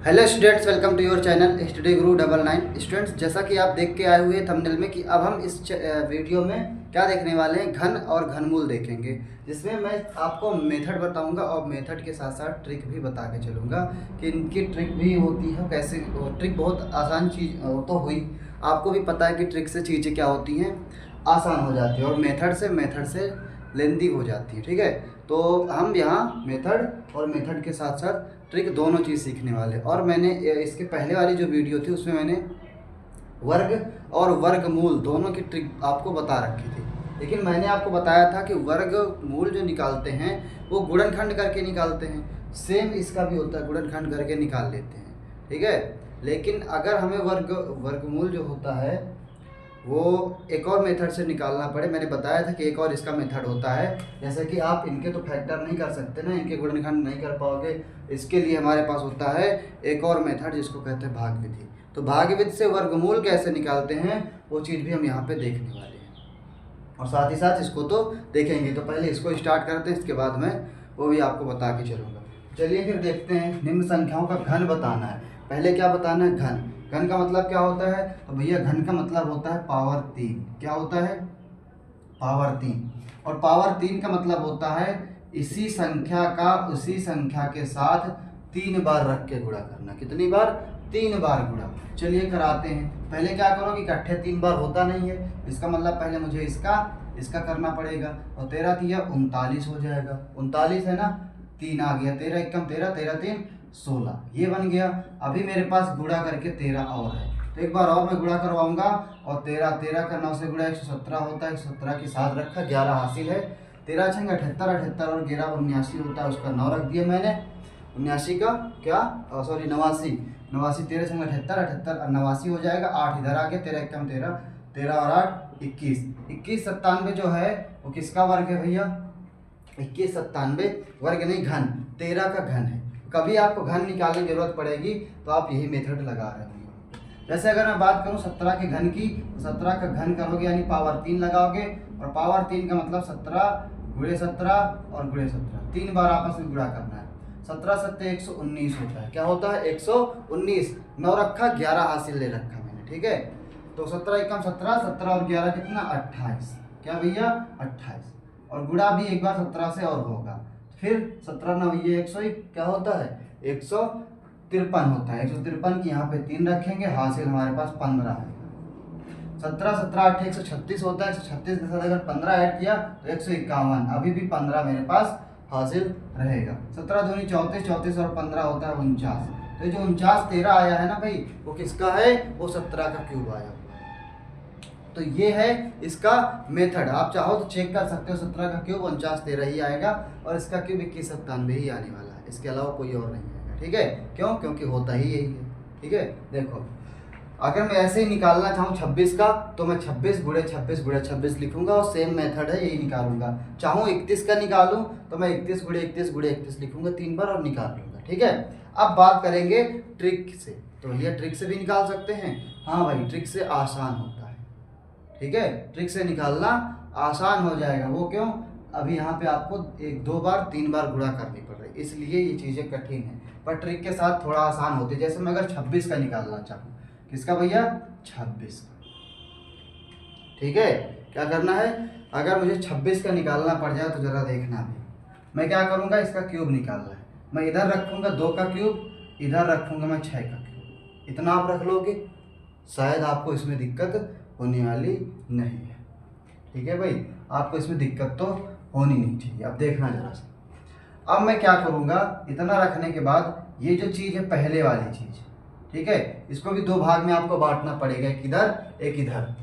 Hello students, welcome to your channel study Guru 99। Students, जैसा कि आप देख के आए हुए थंबनेल में कि अब हम इस वीडियो में क्या देखने वाले हैं, घन और घनमूल देखेंगे, जिसमें मैं आपको मेथड बताऊंगा और मेथड के साथ साथ ट्रिक भी बता के चलूँगा कि इनकी ट्रिक भी होती है कैसे। ट्रिक बहुत आसान चीज़ तो हुई, आपको भी पता है कि ट्रिक से चीज़ें क्या होती हैं, आसान हो जाती है, और मेथड से लेंदी हो जाती है। ठीक है, तो हम यहाँ मेथड और मेथड के साथ साथ ट्रिक दोनों चीज़ सीखने वाले। और मैंने इसके पहले वाली जो वीडियो थी उसमें मैंने वर्ग और वर्गमूल दोनों की ट्रिक आपको बता रखी थी, लेकिन मैंने आपको बताया था कि वर्गमूल जो निकालते हैं वो गुणनखंड करके निकालते हैं। सेम इसका भी होता है, गुणनखंड करके निकाल लेते हैं। ठीक है, लेकिन अगर हमें वर्गमूल जो होता है वो एक और मेथड से निकालना पड़े, मैंने बताया था कि एक और इसका मेथड होता है। जैसे कि आप इनके तो फैक्टर नहीं कर सकते ना, इनके गुणनखंड नहीं कर पाओगे, इसके लिए हमारे पास होता है एक और मेथड जिसको कहते हैं भाग विधि। तो भाग विधि से वर्गमूल कैसे निकालते हैं वो चीज़ भी हम यहाँ पे देखने वाले हैं, और साथ ही साथ इसको तो देखेंगे। तो पहले इसको स्टार्ट करते हैं, इसके बाद मैं वो भी आपको बता के चलूँगा। चलिए फिर देखते हैं। निम्न संख्याओं का घन बताना है। पहले क्या बताना है? घन। घन का मतलब क्या होता है? तो भैया घन का मतलब होता है पावर 3। क्या होता है? पावर 3। और पावर 3 का मतलब होता है इसी संख्या का उसी संख्या के साथ 3 बार रख के गुणा करना। कितनी बार? 3 बार गुणा। चलिए कराते हैं। पहले क्या करो कि इकट्ठे 3 बार होता नहीं है, इसका मतलब पहले मुझे इसका करना पड़ेगा। और 13 तिया 39 हो जाएगा। 39 है ना, 3 आ गया, 13 एकम 13, 13 3 16, ये बन गया। अभी मेरे पास गुणा करके 13 और है, तो एक बार और मैं गुणा करवाऊंगा। और 13 का 9 से गुणा 117 होता है, 117 की 7 रखा, 11 हासिल है। 13 छंग 78, 78 और 11 79 होता है, उसका 9 रख दिया मैंने। 79 का क्या, सॉरी 89, 89 13 छंग 78, 78 और 89 हो जाएगा। 8 इधर आ गया, 13 एकम 13, 13 और 8 21, 21 97 जो है वो किसका वर्ग है भैया? 21 97 वर्ग नहीं, घन। 13 का घन है। कभी आपको घन निकालने की जरूरत पड़ेगी तो आप यही मेथड लगा रहे होंगे। जैसे अगर मैं बात करूं 17 के घन की, तो 17 का घन करोगे यानी पावर 3 लगाओगे, और पावर 3 का मतलब 17 गुणे 17 और गुणे 17, 3 बार आपस में गुणा करना है। 17 सत्ते 119 होता है। क्या होता है? 119। 9 रखा, 11 हासिल ले रखा मैंने। ठीक है, तो 17 एकम 17, 17 और 11 कितना? 28। क्या भैया? 28। और गुणा भी एक बार 17 से और होगा, फिर 17 9 ये 101 क्या होता है? 153 होता है। 153 की यहाँ पे 3 रखेंगे, हासिल हमारे पास 15 है। 17 17 8 136 होता है। 136 के साथ अगर 15 ऐड किया तो 151, अभी भी 15 मेरे पास हासिल रहेगा। 17 दूनी 34, 34 और 15 होता है 49। तो जो 49 13 आया है ना भाई, वो किसका है? वो 17 का क्यूब आया। तो ये है इसका मेथड। आप चाहो तो चेक कर सकते हो, 17 का क्यूब 49 13 ही आएगा, और इसका क्यूब 21 97 ही आने वाला है, इसके अलावा कोई और नहीं आएगा। ठीक है, क्यों? क्योंकि होता ही यही है। ठीक है, देखो अगर मैं ऐसे ही निकालना चाहूँ 26 का, तो मैं 26 गुणे 26 गुणे 26 लिखूंगा, और सेम मेथड है, यही निकालूंगा। चाहूँ 31 का निकालूँ तो मैं 31 गुणे 31 गुणे 31 लिखूंगा 3 बार और निकाल लूंगा। ठीक है, अब बात करेंगे ट्रिक से। तो ये ट्रिक से भी निकाल सकते हैं। हाँ भाई, ट्रिक से आसान होता है। ठीक है, ट्रिक से निकालना आसान हो जाएगा। वो क्यों? अभी यहाँ पे आपको 1 2 बार 3 बार गुणा करनी पड़ रही है, इसलिए ये चीज़ें कठिन है, पर ट्रिक के साथ थोड़ा आसान होती है। जैसे मैं अगर 26 का निकालना चाहूँ, किसका भैया? 26 का। ठीक है, क्या करना है? अगर मुझे 26 का निकालना पड़ जाए तो ज़रा देखना भी, मैं क्या करूँगा, इसका क्यूब निकालना है। मैं इधर रखूँगा 2 का क्यूब, इधर रखूँगा मैं 6 का क्यूब। इतना आप रख लोगे, शायद आपको इसमें दिक्कत होने वाली नहीं है। ठीक है भाई, आपको इसमें दिक्कत तो होनी नहीं चाहिए। अब देखना जरा सा। अब मैं क्या करूँगा, इतना रखने के बाद ये जो चीज़ है पहले वाली चीज़, ठीक है, इसको भी 2 भाग में आपको बांटना पड़ेगा, एक इधर एक इधर।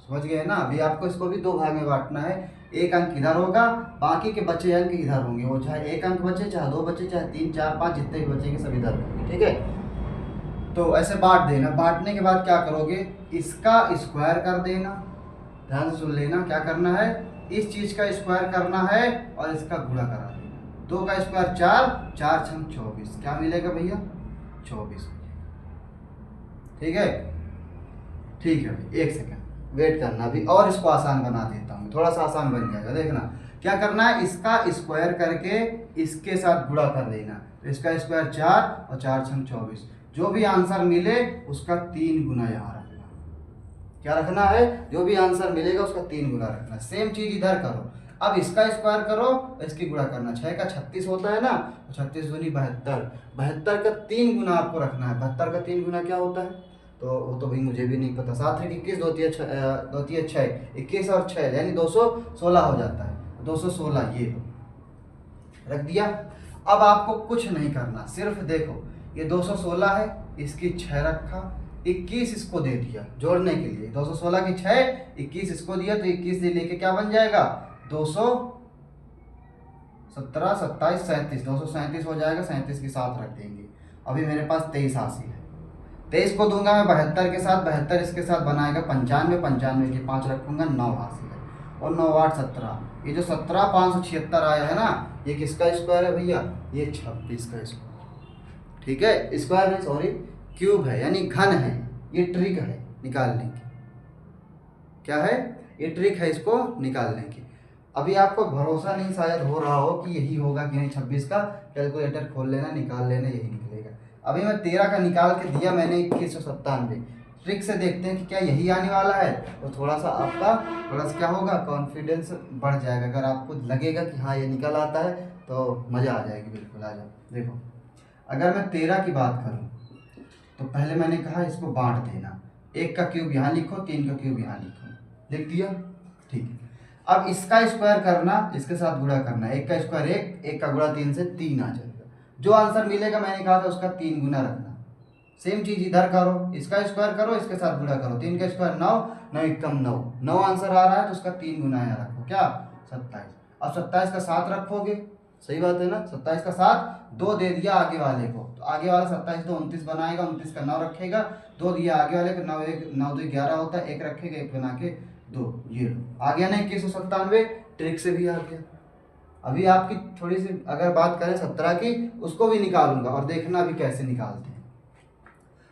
समझ गए ना? अभी आपको इसको भी 2 भाग में बांटना है। एक अंक इधर होगा, बाकी के बचे अंक इधर होंगे। वो चाहे 1 अंक बचे, चाहे 2 बचे, चाहे 3 4 5 जितने भी बचेंगे सब इधर होंगे। ठीक है, तो ऐसे बांट देना। बांटने के बाद क्या करोगे, इसका स्क्वायर कर देना। ध्यान से सुन लेना, क्या करना है, इस चीज का स्क्वायर करना है और इसका गुणा करा देना। 2 का स्क्वायर 4, 4 छंग 24, क्या मिलेगा भैया? 24। ठीक है, ठीक है भाई, 1 सेकंड वेट करना अभी, और इसको आसान बना देता हूँ, थोड़ा सा आसान बन जाएगा। देखना क्या करना है, इसका स्क्वायर करके इसके साथ गुणा कर देना। तो इसका स्क्वायर 4 और 4 छंग 24, जो भी आंसर मिले उसका 3 गुना यहाँ रखना। क्या रखना है? जो भी आंसर मिलेगा उसका 3 गुना रखना। सेम चीज इधर करो। अब इसका स्क्वायर करो, इसकी गुणा करना। 6 का 36 होता है ना, तो 36 दूनी 72। 72 का 3 गुना आपको रखना है। 72 का 3 गुना क्या होता है? तो वो तो भाई मुझे भी नहीं पता। 7 3 21, 2 3 6, 21 और 6 यानी 216 हो जाता है। 216 ये रख दिया। अब आपको कुछ नहीं करना, सिर्फ देखो ये 216 है, इसकी 6 रखा, 21 इसको दे दिया जोड़ने के लिए। 216 की 6, 21 इसको दिया, तो 21 से लेके क्या बन जाएगा? 217, 27, 37, 237 हो जाएगा। 37 के साथ रख देंगे। अभी मेरे पास 23 हासिल है। 23 को दूंगा मैं 72 के साथ, 72 इसके साथ बनाएगा 95, 95 के 5 रखूंगा, 9 हासिल है। और 9 8 17, ये जो 17 576 आया है ना, ये किसका स्क्वायर है भैया? ये 26 का स्क्वायर। ठीक है, स्क्वायर नहीं सॉरी क्यूब है, यानी घन है। ये ट्रिक है निकालने की। क्या है? ये ट्रिक है इसको निकालने की। अभी आपको भरोसा नहीं शायद हो रहा हो कि यही होगा कि नहीं। 26 का कैलकुलेटर खोल लेना, निकाल लेना, यही निकलेगा। अभी मैं 13 का निकाल के दिया मैंने 2197। ट्रिक से देखते हैं कि क्या यही आने वाला है। तो थोड़ा सा आपका क्या होगा, कॉन्फिडेंस बढ़ जाएगा। अगर आपको लगेगा कि हाँ ये निकल आता है तो मज़ा आ जाएगी। बिल्कुल आ जाओ। देखो अगर मैं 13 की बात करूँ तो पहले मैंने कहा इसको बांट देना। 1 का क्यूब यहाँ लिखो, 3 का क्यूब यहाँ लिखो, लिख दिया। ठीक है, अब इसका स्क्वायर करना, इसके साथ गुणा करना। 1 का स्क्वायर 1, 1 का गुणा 3 से 3 आ जाएगा। जो आंसर मिलेगा मैंने कहा था उसका 3 गुना रखना। सेम चीज इधर करो, इसका स्क्वायर करो, इसके साथ गुणा करो। 3 का स्क्वायर 9, 9 एकम 9, 9 आंसर आ रहा है तो उसका 3 गुना यहाँ रखो। क्या? 27। अब 27 का 7 रखोगे, सही बात है ना। 27 का 7, 2 दे दिया आगे वाले को, तो आगे वाला 27 तो 29 बनाएगा, 29 का 9 रखेगा, 2 दिया आगे वाले को, 9 1 9 2 11 होता है, 1 रखेगा, 1 बना के 2, ये आ गया ना 2197। ट्रिक से भी आ गया। अभी आपकी थोड़ी सी अगर बात करें 17 की, उसको भी निकालूंगा और देखना अभी कैसे निकालते हैं।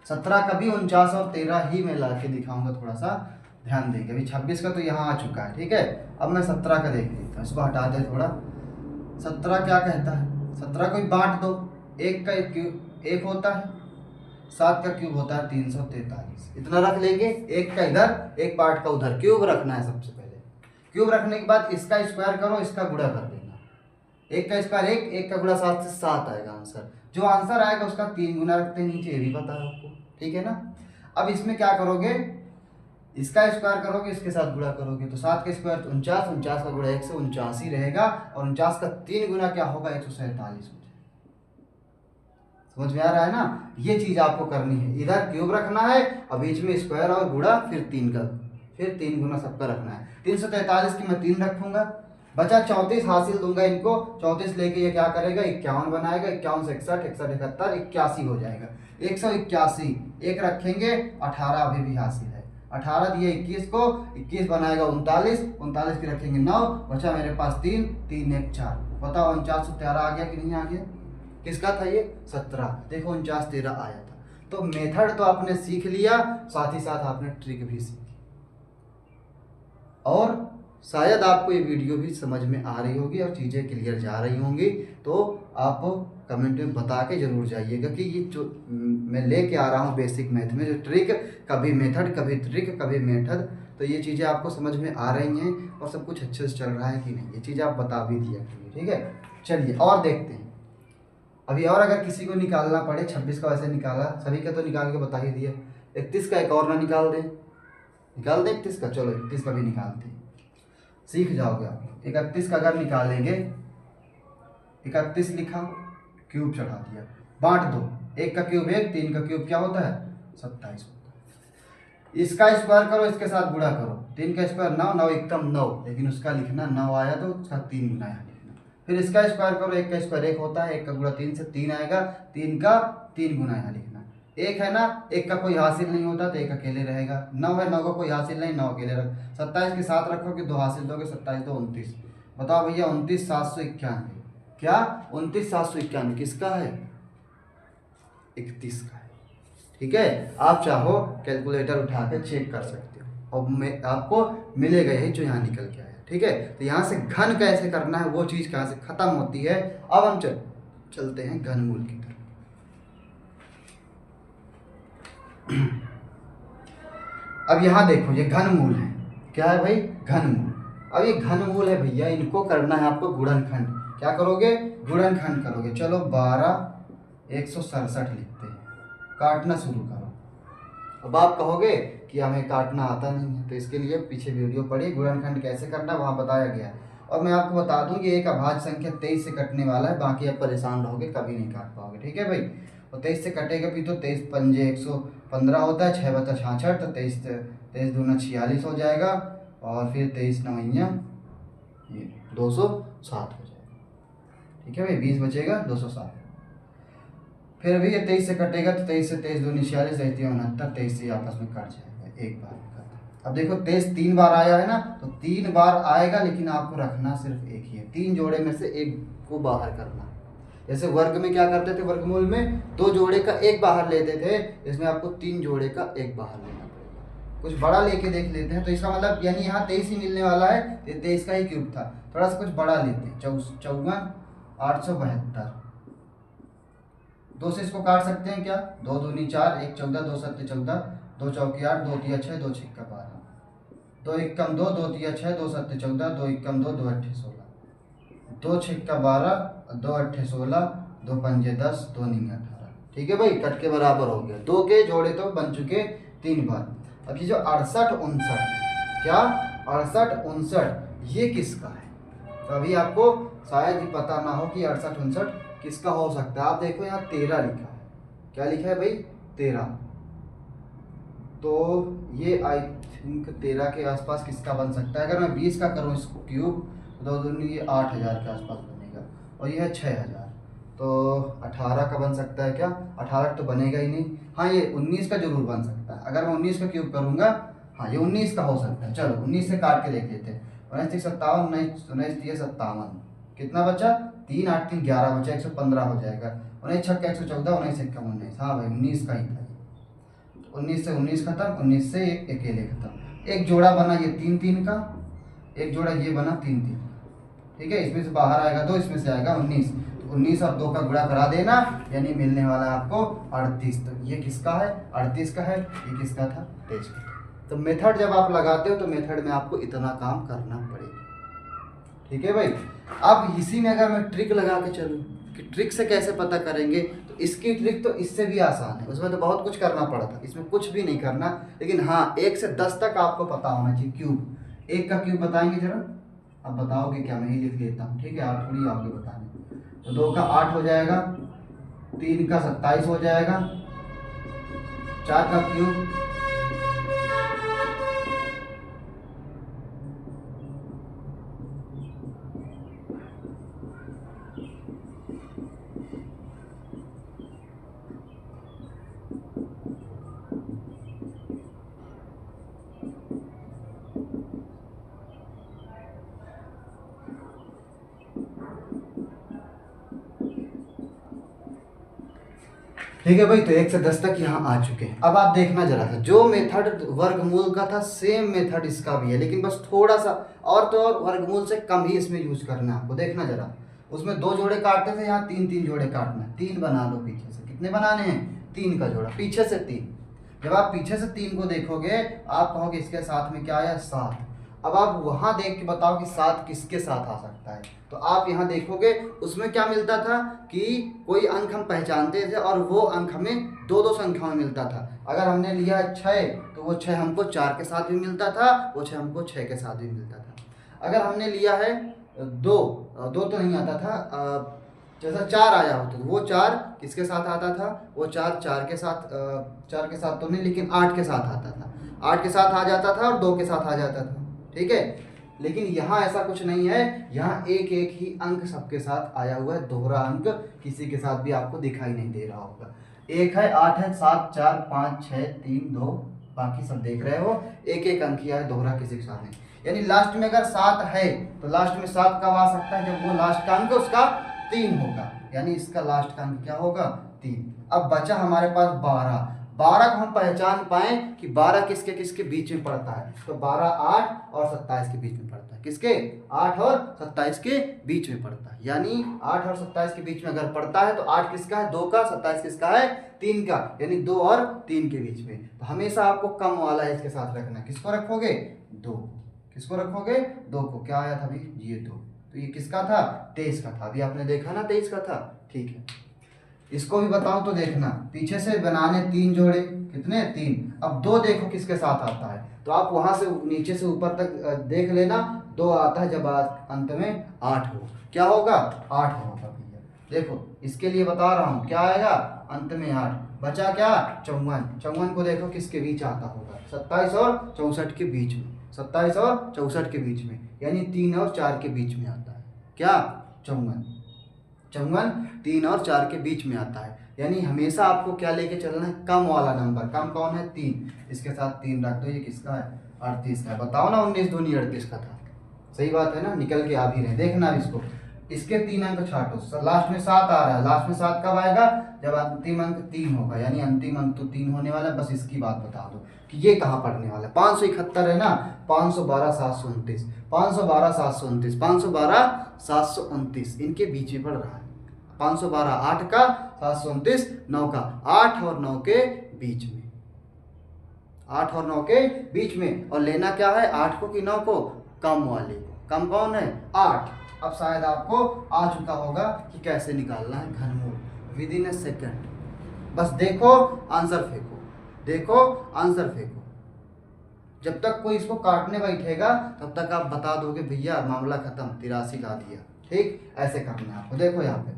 17 का भी 49 और 13 ही मैं ला के दिखाऊंगा, थोड़ा सा ध्यान देंगे। अभी 26 का तो यहाँ आ चुका है। ठीक है, अब मैं 17 का देख लेता हूँ, इसको हटा दे थोड़ा। 17 क्या कहता है? 17 को बांट दो। 1 का क्यूब 1 होता है, 7 का क्यूब होता है 343। इतना रख लेंगे, 1 का इधर, 1 पार्ट का उधर। क्यूब रखना है सबसे पहले। क्यूब रखने के बाद इसका स्क्वायर करो, इसका गुणा कर देना। 1 का स्क्वायर 1, 1 का गुणा 7 से 7 आएगा आंसर। जो आंसर आएगा उसका 3 गुना रखते हैं नीचे, ये भी पता है आपको। ठीक है ना। अब इसमें क्या करोगे, इसका स्क्वायर करोगे, इसके साथ गुणा करोगे, तो 7 का स्क्वायर 49, 49 का गुणा 149 ही रहेगा, और 49 का 3 गुना क्या होगा? 147। समझ में आ रहा है ना। ये चीज आपको करनी है। इधर क्यूब रखना है और बीच में स्क्वायर और गुणा, फिर 3 का, फिर 3 गुना सबका रखना है। 343 की मैं 3 रखूंगा, बचा 34 हासिल दूंगा इनको। 34 लेके ये क्या करेगा? 51 बनाएगा। 51 से 61, 61 71, 81 हो जाएगा। 181, 1 रखेंगे, 18 अभी भी हासिल है। 18 दिए 21 को, 21 बनाएगा 39, 39 की रखेंगे 9, बचा मेरे पास 3, 3 1 4। बताओ 49 से 13 आ गया कि नहीं आ गया? किसका था ये? 17। देखो 49 13 आया था। तो मेथड तो आपने सीख लिया, साथ ही साथ आपने ट्रिक भी सीखी, और शायद आपको ये वीडियो भी समझ में आ रही होगी और चीज़ें क्लियर जा रही होंगी। तो आप कमेंट में बता के ज़रूर जाइएगा कि ये जो मैं लेके आ रहा हूँ बेसिक मैथ में जो ट्रिक, कभी मेथड, कभी ट्रिक, कभी मेथड, तो ये चीज़ें आपको समझ में आ रही हैं और सब कुछ अच्छे से चल रहा है कि नहीं, ये चीज़ें आप बता भी दिया करिए। ठीक है, चलिए और देखते हैं। अभी और अगर किसी को निकालना पड़े, 26 का वैसे निकाला, सभी का तो निकाल के बता ही दिया। 31 का एक और ना निकाल दें? निकाल दें 31 का। चलो 31 का भी निकालते हैं, सीख जाओगे आप। 31 का अगर निकालेंगे, 31 लिखा, क्यूब चढ़ा दिया, बांट दो। 1 का क्यूब 1, 3 का क्यूब क्या होता है? 27 होता है। इसका स्क्वायर करो, इसके साथ गुणा करो। 3 का स्क्वायर 9, 9 एकदम 9, लेकिन उसका लिखना 9 आया तो उसका 3 गुना यहाँ लिखना। फिर इसका स्क्वायर करो, 1 का स्क्वायर 1 होता है, 1 का गुणा 3 से 3 आएगा, 3 का 3 गुना यहाँ लिखना। 1 है ना, 1 का कोई हासिल नहीं होता तो 1 अकेले रहेगा। 9 है, 9 का कोई हासिल नहीं, 9 अकेले रख। 27 के साथ रखोगे, 2 हासिल दोगे, 27 2 29। बताओ भैया 29 791, क्या 29 791 किसका है? 31 का है। ठीक है, आप चाहो कैलकुलेटर उठा के चेक कर सकते हो, और मैं आपको मिलेगा यही जो यहाँ निकल के आया। ठीक है, तो यहाँ से घन कैसे करना है वो चीज़ कहाँ से खत्म होती है। अब हम चलते हैं घनमूल की तरफ। अब यहाँ देखो ये घनमूल है, क्या है भाई, घनमूल। अब ये घनमूल है भैया, इनको करना है आपको गुणनखंड। क्या करोगे, गुणनखंड करोगे। चलो 12 167 लिखते हैं, काटना शुरू करो। अब आप कहोगे कि हमें काटना आता नहीं है, तो इसके लिए पीछे वीडियो पढ़ी, गुणनखंड कैसे करना वहाँ बताया गया है। और मैं आपको बता दूं ये एक अभाज्य संख्या 23 से कटने वाला है, बाकी आप परेशान रहोगे, कभी नहीं काट पाओगे, ठीक है भाई। और 23 से कटेगा भी तो 23 पंजे 115 होता है, 6 बता 66, तो 23 दूना 46 हो जाएगा, और फिर 23 नवैया ये 207 हो जाएगा, ठीक है भाई। 20 बचेगा 207। फिर अभी ये 23 से कटेगा तो 23 से 23 दूनी 46, 23 69, 23 से आपस में कट जाएगा, एक बार में। अब देखो 23 3 बार आया है ना, तो 3 बार आएगा, लेकिन आपको रखना सिर्फ एक ही है, 3 जोड़े में से एक को बाहर करना। जैसे वर्ग में क्या करते थे, वर्गमूल में 2 जोड़े का एक बाहर लेते थे, इसमें आपको 3 जोड़े का एक बाहर लेना पड़ेगा। कुछ बड़ा लेके देख लेते हैं, तो इसका मतलब यानी यहाँ 23 ही मिलने वाला है, ये 23 का ही क्यूब था। थोड़ा सा कुछ बड़ा लेते हैं, 54 872, 2 से इसको काट सकते हैं क्या, 2 दूनी 4, 1 14, 2 7 14, 2 चौकी 8, 2 तिया 6, 2 छिक्का 12, 2 एकम 2, 2 तिया 6, 2 7 14, 2 एकम 2, 2 अट्ठे 16, 2 छिक्का 12, 2 अट्ठे 16, 2 पंजे 10, 2 नींगे 18, ठीक है भाई। कट के बराबर हो गया, 2 के जोड़े तो बन चुके 3 बार। अब ये जो 68 69, क्या 68 69 ये किसका है, तो अभी आपको शायद ही पता ना हो कि 68 69 किसका हो सकता है। आप देखो यहाँ 13 लिखा है, क्या लिखा है भाई, 13, तो ये आई थिंक 13 के आसपास किसका बन सकता है। अगर मैं 20 का करूँ इसको क्यूब, तो 2 दूनी ये 8000 के आसपास बनेगा, और ये है 6000, तो 18 का बन सकता है क्या, 18 तो बनेगा ही नहीं। हाँ ये 19 का जरूर बन सकता है, अगर मैं 19 का क्यूब करूँगा, हाँ ये 19 का हो सकता है। चलो 19 से काट के देख लेते हैं, 19 57, 19 57, कितना बचा, 3 8 3 11 बचा, 115 हो जाएगा, 19 छक्का 114, 19 एक्का 19, हाँ भाई 19 का ही था। 19 से 19 खत्म, 19 से एक अकेले खत्म, एक जोड़ा बना ये 3 3 का, एक जोड़ा ये बना 3 3, ठीक है। इसमें से बाहर आएगा 2, इसमें से आएगा 19, तो 19 और 2 का गुणा करा देना, यानी मिलने वाला है आपको 38। तो ये किसका है, 38 का है, ये किसका था, 23 का। तो मेथड जब आप लगाते हो तो मेथड में आपको इतना काम करना पड़ेगा, ठीक है भाई। अब इसी में अगर मैं ट्रिक लगा के चलूँ कि ट्रिक से कैसे पता करेंगे, तो इसकी ट्रिक तो इससे भी आसान है, उसमें तो बहुत कुछ करना पड़ा था, इसमें कुछ भी नहीं करना, लेकिन हाँ 1 से 10 तक आपको पता होना चाहिए। क्यूब, 1 का क्यूब बताएंगे जरा, अब बताओगे क्या, मैं ही लिख लेता हूँ, ठीक है, आप थोड़ी आओगे बताने। तो 2 का 8 हो जाएगा, 3 का 27 हो जाएगा, 4 का क्यूब, ठीक है भाई। तो 1 से 10 तक यहाँ आ चुके हैं। अब आप देखना जरा सा, जो मेथड वर्गमूल का था सेम मेथड इसका भी है, लेकिन बस थोड़ा सा और तो और वर्गमूल से कम ही इसमें यूज करना है आपको। देखना जरा, उसमें 2 जोड़े काटते थे, यहाँ 3 3 जोड़े काटना है, 3 बना लो पीछे से। कितने बनाने हैं, 3 का जोड़ा, पीछे से 3। जब आप पीछे से 3 को देखोगे, आप कहोगे इसके साथ में क्या आया, 7। अब आप वहां देख के बताओ कि 7 किसके साथ आ सकता है। तो आप यहाँ देखोगे, उसमें क्या मिलता था कि कोई अंक हम पहचानते थे, और वो अंक हमें 2 संख्याओं में मिलता था। अगर हमने लिया 6, तो वो 6 हमको 4 के साथ भी मिलता था, वो 6 हमको 6 के साथ भी मिलता था। अगर हमने लिया है 2 तो नहीं आता था, जैसा 4 आया होता तो वो 4 किसके साथ आता था, वो 4 4 के साथ तो नहीं, लेकिन 8 के साथ आता था, 8 के साथ आ जाता था, और 2 के साथ आ जाता था, ठीक है। लेकिन यहाँ ऐसा कुछ नहीं है, यहाँ एक एक ही अंक सबके साथ आया हुआ है, दोहरा अंक किसी के साथ भी आपको दिखाई नहीं दे रहा होगा। 1 है, 8 है, 7 4 5 6 3 2, बाकी सब देख रहे हो, एक एक अंक ही है, दोहरा किसी के साथ नहीं। यानी लास्ट में अगर 7 है, तो लास्ट में 7 कब आ सकता है, जब वो लास्ट का अंक उसका 3 होगा, यानी इसका लास्ट का अंक क्या होगा, 3। अब बचा हमारे पास 12। 12 को हम पहचान पाएँ कि 12 किसके किसके बीच में पड़ता है, तो 12 8 और 27 के बीच में पड़ता है। किसके? 8 और 27 के बीच में पड़ता है। यानी 8 और 27 के बीच में अगर पड़ता है तो 8 किसका है? 2 का, 27 किसका है? 3 का, यानी 2 और 3 के बीच में। तो हमेशा आपको कम वाला इसके साथ रखना है। किसको रखोगे? 2। किसको रखोगे? 2 को। क्या आया था भाई? ये 2। तो ये किसका था? 23 का था। अभी आपने देखा ना 23 का था। ठीक है, इसको भी बताऊं तो देखना, पीछे से बनाने 3 जोड़े, कितने? 3। अब 2 देखो किसके साथ आता है, तो आप वहां से नीचे से ऊपर तक देख लेना। 2 आता है जब अंत में 8 हो। क्या होगा? 8 होगा भैया। देखो इसके लिए बता रहा हूँ, क्या आएगा? अंत में 8। बचा क्या? 54। 54 को देखो किसके बीच आता होगा? 27 और 64 के बीच में। 27 और 64 के बीच में, यानी 3 और 4 के बीच में आता है। क्या? 54। 54 3 और 4 के बीच में आता है। यानी हमेशा आपको क्या लेके चलना है? कम वाला नंबर। कम कौन है? 3। इसके साथ 3 रख दो। ये किसका है? 38 का है। बताओ ना, 19 दूनी 38 का था। सही बात है ना, निकल के आ भी रहे। देखना इसको, इसके 3 अंक छाटो, लास्ट में 7 आ रहा है। लास्ट में 7 कब आएगा? जब अंतिम अंक 3 होगा, यानी अंतिम अंक तो 3 होने वाला है। बस इसकी बात बता दो कि ये कहाँ पढ़ने वाला है। 571 है ना, 512 729, 512 729, 512 729 इनके बीच में पढ़ रहा है। 512 8 का, 729 9 का, 8 और 9 के बीच में, 8 और 9 के बीच में। और लेना क्या है? 8 को कि 9 को? कम वाले को। कम कौन है? 8। अब शायद आपको आ चुका होगा कि कैसे निकालना है घनमूल विद इन ए सेकेंड। बस देखो, आंसर फेंको, देखो आंसर फेंको। जब तक कोई इसको काटने बैठेगा तब तक आप बता दोगे भैया मामला खत्म, 83 ला दिया। ठीक, ऐसे करना है आपको। देखो यहाँ पे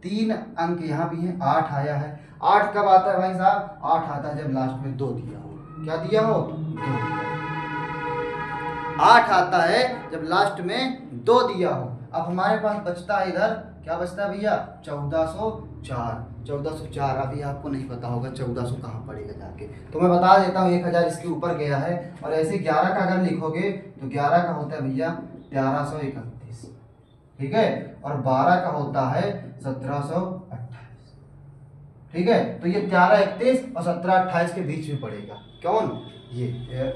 3 अंक यहाँ भी है, 8 आया है। 8 कब आता है भाई साहब? 8 आता है जब लास्ट में 2 दिया हो। क्या दिया हो? 2 दिया। 8 आता है जब लास्ट में 2 दिया हो। अब हमारे पास बचता है इधर, क्या बचता है भैया? 1404। 1404 अभी आपको नहीं पता होगा 1400 कहाँ पड़ेगा जाके, तो मैं बता देता हूँ। 1000 इसके ऊपर गया है। और ऐसे 11 का अगर लिखोगे तो 11 का होता है भैया 1331। ठीक है, और 12 का होता है 1728। ठीक है, तो ये 1331 और 1728 के बीच में पड़ेगा। कौन? ये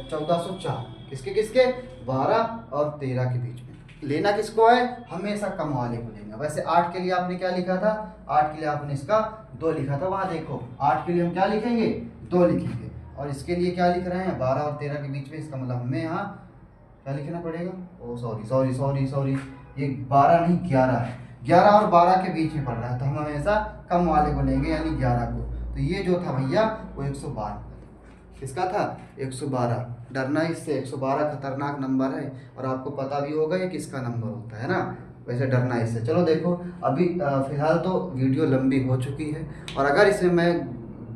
1404। किसके किसके? 12 और 13 के बीच में। लेना किसको है? हमेशा कम वाले को लेना। वैसे 8 के लिए आपने क्या लिखा था? 8 के लिए आपने इसका 2 लिखा था। वहां देखो 8 के लिए हम क्या लिखेंगे? 2 लिखेंगे। और इसके लिए क्या लिख रहे हैं? 12 और 13 के बीच में। इसका मतलब हमें यहाँ क्या लिखना पड़ेगा? ओ सॉरी, ये 12 नहीं 11 है। 11 और 12 के बीच में पड़ रहा है, तो हम हमेशा कम वाले को लेंगे, यानी 11 को। तो ये जो था भैया वो 112 किसका था? 112। डरना इससे, 112 खतरनाक नंबर है और आपको पता भी होगा ये किसका नंबर होता है ना, वैसे डरना इससे। चलो देखो, अभी फिलहाल तो वीडियो लंबी हो चुकी है, और अगर इसमें मैं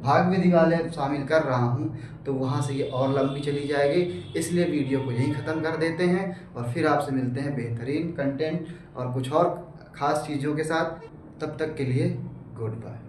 भाग विधि वाले शामिल कर रहा हूँ तो वहाँ से ये और लंबी चली जाएगी। इसलिए वीडियो को यहीं ख़त्म कर देते हैं और फिर आपसे मिलते हैं बेहतरीन कंटेंट और कुछ और ख़ास चीज़ों के साथ। तब तक के लिए गुड बाय।